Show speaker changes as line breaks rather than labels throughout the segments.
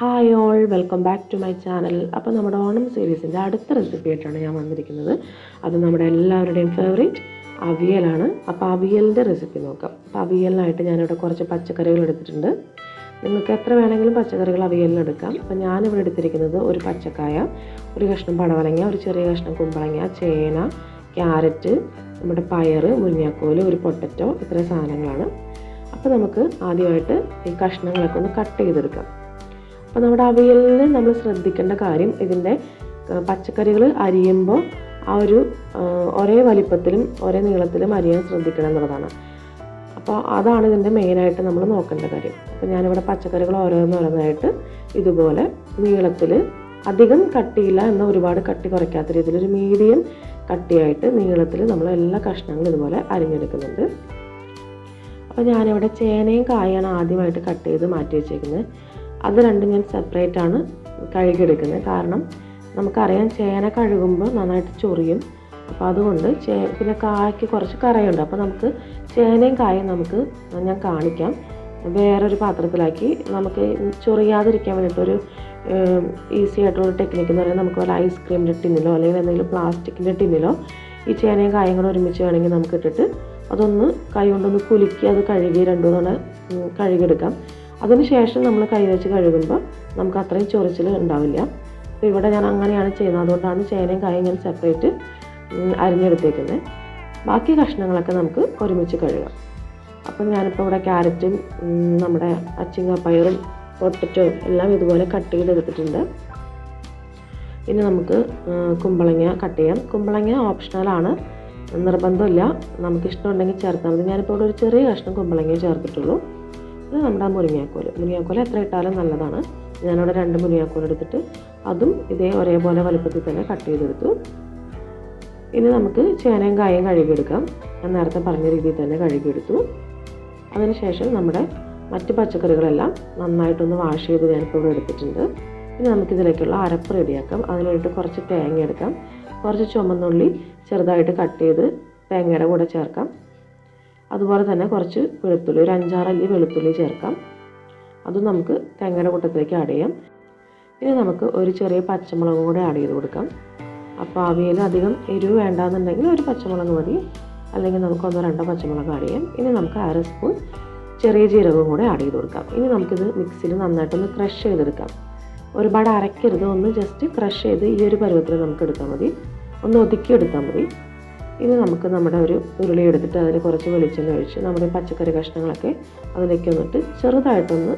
Hi all, welcome back to my channel. അപ്പോൾ നമ്മുടെ ഓണം സീരീസിൻ്റെ അടുത്ത റെസിപ്പി ആയിട്ടാണ് ഞാൻ വന്നിരിക്കുന്നത്. അത് നമ്മുടെ എല്ലാവരുടെയും ഫേവറേറ്റ് അവിയലാണ്. അപ്പോൾ അവിയലിൻ്റെ റെസിപ്പി നോക്കാം. അപ്പോൾ അവിയലിനായിട്ട് ഞാനിവിടെ കുറച്ച് പച്ചക്കറികൾ എടുത്തിട്ടുണ്ട്. നിങ്ങൾക്ക് എത്ര വേണമെങ്കിലും പച്ചക്കറികൾ അവിയലിനെടുക്കാം. അപ്പോൾ ഞാനിവിടെ എടുത്തിരിക്കുന്നത് ഒരു പച്ചക്കായ, ഒരു കഷ്ണം പടവലങ്ങ, ഒരു ചെറിയ കഷ്ണം കുമ്പളങ്ങ, ചേന, ക്യാരറ്റ്, നമ്മുടെ പയർ, മുരിങ്ങാക്കോല്, ഒരു പൊട്ടറ്റോ, ഇത്രയും സാധനങ്ങളാണ്. അപ്പോൾ നമുക്ക് ആദ്യമായിട്ട് ഈ കഷ്ണങ്ങളൊക്കെ ഒന്ന് കട്ട് ചെയ്തെടുക്കാം. അപ്പോൾ നമ്മുടെ അവിയലിന് നമ്മൾ ശ്രദ്ധിക്കേണ്ട കാര്യം, ഇതിൻ്റെ പച്ചക്കറികൾ അരിയുമ്പോൾ ആ ഒരു ഒരേ വലിപ്പത്തിലും ഒരേ നീളത്തിലും അരിയാൻ ശ്രദ്ധിക്കണം എന്നുള്ളതാണ്. അപ്പോൾ അതാണ് ഇതിൻ്റെ മെയിനായിട്ട് നമ്മൾ നോക്കേണ്ട കാര്യം. അപ്പോൾ ഞാനിവിടെ പച്ചക്കറികൾ ഓരോന്നോരോന്നായിട്ട് ഇതുപോലെ നീളത്തിൽ, അധികം കട്ടിയില്ല എന്നാൽ ഒരുപാട് കട്ടി കുറയ്ക്കാത്ത രീതിയിൽ ഒരു മീഡിയം കട്ടിയായിട്ട് നീളത്തിൽ നമ്മൾ എല്ലാ കഷ്ണങ്ങളും ഇതുപോലെ അരിഞ്ഞെടുക്കുന്നുണ്ട്. അപ്പോൾ ഞാനിവിടെ ചേനയും കായാണ് ആദ്യമായിട്ട് കട്ട് ചെയ്ത് മാറ്റി വെച്ചേക്കുന്നത്. അത് രണ്ടും ഞാൻ സെപ്പറേറ്റ് ആണ് കഴുകിയെടുക്കുന്നത്. കാരണം നമുക്കറിയാം ചേന കഴുകുമ്പോൾ നന്നായിട്ട് ചൊറിയും. അപ്പോൾ അതുകൊണ്ട് പിന്നെ കായ്ക്ക് കുറച്ച് കറയുണ്ട്. അപ്പോൾ നമുക്ക് ചേനയും കായും ഞാൻ കാണിക്കാം. വേറൊരു പാത്രത്തിലാക്കി നമുക്ക് ചൊറിയാതിരിക്കാൻ വേണ്ടിയിട്ടൊരു ഈസി ആയിട്ടുള്ള ടെക്നിക്ക് എന്ന് പറയുന്നത്, നമുക്ക് വല്ല ഐസ്ക്രീമിൻ്റെ ടിന്നിലോ അല്ലെങ്കിൽ എന്തെങ്കിലും പ്ലാസ്റ്റിക്കിൻ്റെ ടിന്നിലോ ഈ ചേനയും കായും കൂടെ ഒരുമിച്ച് വേണമെങ്കിൽ നമുക്ക് ഇട്ടിട്ട് അതൊന്ന് കൈ കൊണ്ടൊന്ന് കുലുക്കി അത് കഴുകി രണ്ടു തവണ കഴുകിയെടുക്കാം. അതിനുശേഷം നമ്മൾ കൈ വെച്ച് കഴുകുമ്പോൾ നമുക്ക് അത്രയും ചൊറിച്ചിൽ ഉണ്ടാവില്ല. അപ്പോൾ ഇവിടെ ഞാൻ അങ്ങനെയാണ് ചെയ്യുന്നത്. അതുകൊണ്ടാണ് ചേനയും കായും ഞാൻ സെപ്പറേറ്റ് അരിഞ്ഞെടുത്തേക്കുന്നത്. ബാക്കി കഷ്ണങ്ങളൊക്കെ നമുക്ക് ഒരുമിച്ച് കഴുകാം. അപ്പം ഞാനിപ്പോൾ ഇവിടെ ക്യാരറ്റും നമ്മുടെ അച്ചിങ്ങാപ്പയറും പൊട്ടറ്റോ എല്ലാം ഇതുപോലെ കട്ട് ചെയ്തെടുത്തിട്ടുണ്ട്. ഇനി നമുക്ക് കുമ്പളങ്ങ കട്ട് ചെയ്യാം. കുമ്പളങ്ങ ഓപ്ഷണലാണ്, നിർബന്ധമില്ല. നമുക്കിഷ്ടമുണ്ടെങ്കിൽ ചേർത്താൽ മതി. ഞാനിപ്പോൾ ഇവിടെ ഒരു ചെറിയ കഷ്ണം കുമ്പളങ്ങ ചേർത്തിട്ടുള്ളൂ. ഇത് നമ്മുടെ മുരിങ്ങാക്കോല് എത്ര ഇട്ടാലും നല്ലതാണ്. ഞാനിവിടെ 2 മുരിങ്ങാക്കോൽ എടുത്തിട്ട് അതും ഒരേപോലെ വലുപ്പത്തിൽ തന്നെ കട്ട് ചെയ്തെടുത്തു. ഇനി നമുക്ക് ചേനയും കായും കഴുകിയെടുക്കാം. ഞാൻ നേരത്തെ പറഞ്ഞ രീതിയിൽ തന്നെ കഴുകിയെടുത്തു. അതിനുശേഷം നമ്മുടെ മറ്റ് പച്ചക്കറികളെല്ലാം നന്നായിട്ടൊന്ന് വാഷ് ചെയ്ത് ഞാനിപ്പോൾ ഇവിടെ എടുത്തിട്ടുണ്ട്. ഇനി നമുക്കിതിലേക്കുള്ള അരപ്പ് റെഡിയാക്കാം. അതിനായിട്ട് കുറച്ച് തേങ്ങ എടുക്കാം. കുറച്ച് ചുമന്നുള്ളി ചെറുതായിട്ട് കട്ട് ചെയ്ത് തേങ്ങയുടെ കൂടെ ചേർക്കാം. അതുപോലെ തന്നെ കുറച്ച് വെളുത്തുള്ളി, ഒരു 5-6 അല്ലി വെളുത്തുള്ളി ചേർക്കാം. അതും നമുക്ക് തേങ്ങയുടെ കൂട്ടത്തിലേക്ക് ആഡ് ചെയ്യാം. ഇനി നമുക്ക് ഒരു ചെറിയ പച്ചമുളകും കൂടെ ആഡ് ചെയ്ത് കൊടുക്കാം. അപ്പോൾ അവിയൽ അധികം എരിവ് വേണ്ടാന്നുണ്ടെങ്കിൽ ഒരു പച്ചമുളക് മതി, അല്ലെങ്കിൽ നമുക്ക് 1-2 പച്ചമുളക് ആഡ് ചെയ്യാം. ഇനി നമുക്ക് 1/2 സ്പൂൺ ചെറിയ ജീരകവും കൂടെ ആഡ് ചെയ്ത് കൊടുക്കാം. ഇനി നമുക്കിത് മിക്സിയിൽ നന്നായിട്ടൊന്ന് ക്രഷ് ചെയ്തെടുക്കാം. ഒരുപാട് അരയ്ക്കരുത്, ഒന്ന് ജസ്റ്റ് ക്രഷ് ചെയ്ത് ഈ ഒരു പരുവത്തിൽ നമുക്ക് എടുത്താൽ മതി, ഒന്ന് ഒതുക്കി എടുത്താൽ മതി. ഇനി നമുക്ക് നമ്മുടെ ഒരു ഉരുളി എടുത്തിട്ട് അതിൽ കുറച്ച് വെളിച്ചെണ്ണ ഒഴിച്ച് നമ്മുടെ പച്ചക്കറി കഷ്ണങ്ങളൊക്കെ അതിലേക്ക് വന്നിട്ട് ചെറുതായിട്ടൊന്ന്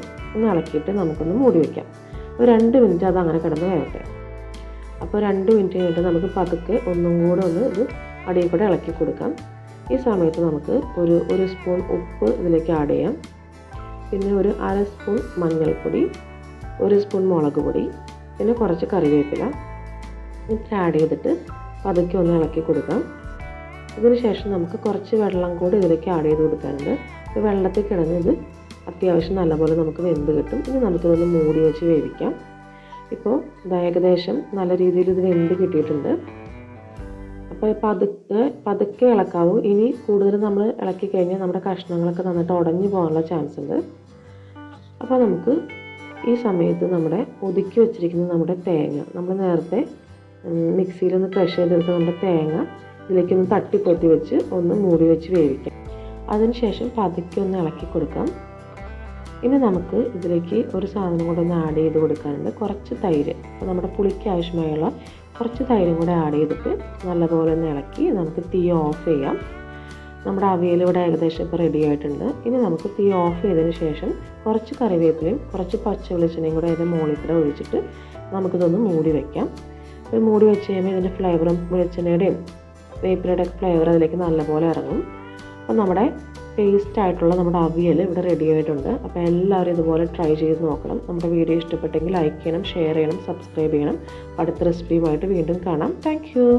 ഇളക്കിയിട്ട് നമുക്കൊന്ന് മൂടി വയ്ക്കാം. ഒരു 2 മിനിറ്റ് അത് അങ്ങനെ കിടന്ന് വേവട്ടെ. അപ്പോൾ 2 മിനിറ്റ് കഴിഞ്ഞിട്ട് നമുക്ക് പതുക്കെ ഒന്നും കൂടെ ഒന്ന് ഇത് അടിയിൽ കൂടെ ഇളക്കി കൊടുക്കാം. ഈ സമയത്ത് നമുക്ക് ഒരു സ്പൂൺ ഉപ്പ് ഇതിലേക്ക് ആഡ് ചെയ്യാം. പിന്നെ ഒരു 1/2 സ്പൂൺ മഞ്ഞൾപ്പൊടി, 1 സ്പൂൺ മുളക് പൊടി, പിന്നെ കുറച്ച് കറിവേപ്പില ഇത് ആഡ് ചെയ്തിട്ട് പതുക്കെ ഒന്ന് ഇളക്കി കൊടുക്കാം. ഇതിന് ശേഷം നമുക്ക് കുറച്ച് വെള്ളം കൂടി ഇതിലേക്ക് ആഡ് ചെയ്ത് കൊടുക്കാനുണ്ട്. ഈ വെള്ളത്തിൽ കിടന്ന് ഇത് അത്യാവശ്യം നല്ലപോലെ നമുക്ക് വെന്ത് കിട്ടും. ഇനി നമുക്കിതൊന്ന് മൂടി വെച്ച് വേവിക്കാം. ഇപ്പോൾ ഇത് ഏകദേശം നല്ല രീതിയിൽ ഇത് വെന്ത് കിട്ടിയിട്ടുണ്ട്. അപ്പോൾ പതുക്കെ ഇളക്കാവൂ. ഇനി കൂടുതൽ നമ്മൾ ഇളക്കി കഴിഞ്ഞാൽ നമ്മുടെ കഷ്ണങ്ങളൊക്കെ നന്നായിട്ട് ഉടഞ്ഞു പോകാനുള്ള ചാൻസ് ഉണ്ട്. അപ്പോൾ നമുക്ക് ഈ സമയത്ത് നമ്മുടെ ഒതുക്കി വെച്ചിരിക്കുന്ന നമ്മുടെ തേങ്ങ, നമ്മൾ നേരത്തെ മിക്സിയിലൊന്ന് ക്രഷ് ചെയ്തെടുത്ത നമ്മുടെ തേങ്ങ ഇതിലേക്കൊന്ന് തട്ടിപ്പൊത്തി വെച്ച് ഒന്ന് മൂടി വെച്ച് വേവിക്കാം. അതിനുശേഷം പതുക്കെ ഒന്ന് ഇളക്കി കൊടുക്കാം. ഇനി നമുക്ക് ഇതിലേക്ക് ഒരു സാധനം കൂടെ ഒന്ന് ആഡ് ചെയ്ത് കൊടുക്കാനുണ്ട്, കുറച്ച് തൈര്. അപ്പോൾ നമ്മുടെ പുളിക്ക് ആവശ്യമായുള്ള കുറച്ച് തൈരും കൂടെ ആഡ് ചെയ്തിട്ട് നല്ലപോലെ ഒന്ന് ഇളക്കി നമുക്ക് തീ ഓഫ് ചെയ്യാം. നമ്മുടെ അവിയൽ ഇവിടെ ഏകദേശം ഇപ്പോൾ റെഡി ആയിട്ടുണ്ട്. ഇനി നമുക്ക് തീ ഓഫ് ചെയ്തതിന് ശേഷം കുറച്ച് കറിവേപ്പിലയും കുറച്ച് പച്ച വെളിച്ചെണ്ണയും കൂടെ അതിൻ്റെ മുകളിൽ കൂടെ ഒഴിച്ചിട്ട് നമുക്കിതൊന്ന് മൂടി വയ്ക്കാം. ഇത് മൂടി വെച്ച് കഴിയുമ്പോൾ ഇതിൻ്റെ ഫ്ലേവറും വെളിച്ചെണ്ണയുടെയും വേപ്പിലയുടെ ഫ്ലേവർ അതിലേക്ക് നല്ലപോലെ ഇറങ്ങും. അപ്പോൾ നമ്മുടെ ടേസ്റ്റ് ആയിട്ടുള്ള നമ്മുടെ അവിയൽ ഇവിടെ റെഡി ആയിട്ടുണ്ട്. അപ്പോൾ എല്ലാവരും ഇതുപോലെ ട്രൈ ചെയ്ത് നോക്കണം. നമ്മുടെ വീഡിയോ ഇഷ്ടപ്പെട്ടെങ്കിൽ ലൈക്ക് ചെയ്യണം, ഷെയർ ചെയ്യണം, സബ്സ്ക്രൈബ് ചെയ്യണം. അടുത്ത റെസിപ്പിയുമായിട്ട് വീണ്ടും കാണാം. Thank you.